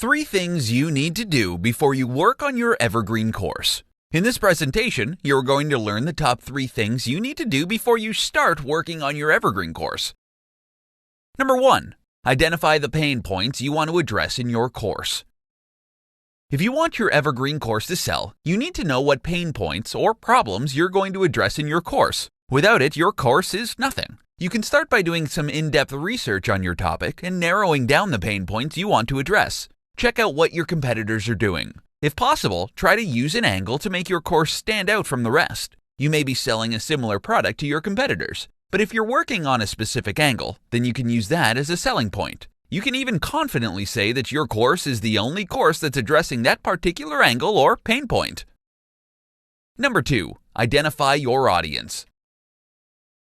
3 things you need to do before you work on your evergreen course. In this presentation, you're going to learn the top 3 things you need to do before you start working on your evergreen course. Number 1. Identify the pain points you want to address in your course. If you want your evergreen course to sell, you need to know what pain points or problems you're going to address in your course. Without it, your course is nothing. You can start by doing some in-depth research on your topic and narrowing down the pain points you want to address. Check out what your competitors are doing. If possible, try to use an angle to make your course stand out from the rest. You may be selling a similar product to your competitors, but if you're working on a specific angle, then you can use that as a selling point. You can even confidently say that your course is the only course that's addressing that particular angle or pain point. Number 2. Identify your audience.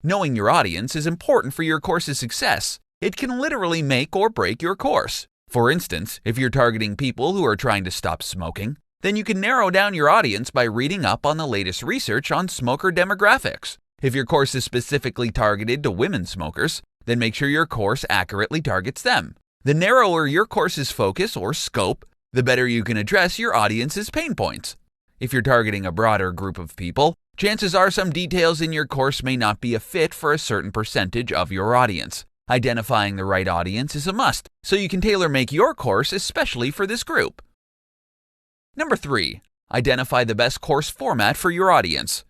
Knowing your audience is important for your course's success. It can literally make or break your course. For instance, if you're targeting people who are trying to stop smoking, then you can narrow down your audience by reading up on the latest research on smoker demographics. If your course is specifically targeted to women smokers, then make sure your course accurately targets them. The narrower your course's focus or scope, the better you can address your audience's pain points. If you're targeting a broader group of people, chances are some details in your course may not be a fit for a certain percentage of your audience. Identifying the right audience is a must, so you can tailor-make your course especially for this group. Number 3. Identify the best course format for your audience.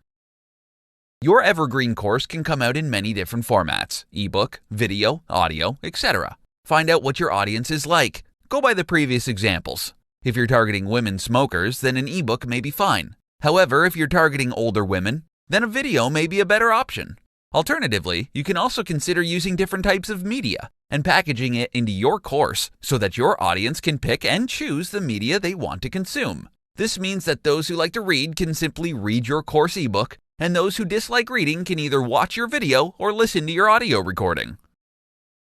Your evergreen course can come out in many different formats: ebook, video, audio, etc. Find out what your audience is like. Go by the previous examples. If you're targeting women smokers, then an ebook may be fine. However, if you're targeting older women, then a video may be a better option. Alternatively, you can also consider using different types of media and packaging it into your course so that your audience can pick and choose the media they want to consume. This means that those who like to read can simply read your course ebook, and those who dislike reading can either watch your video or listen to your audio recording.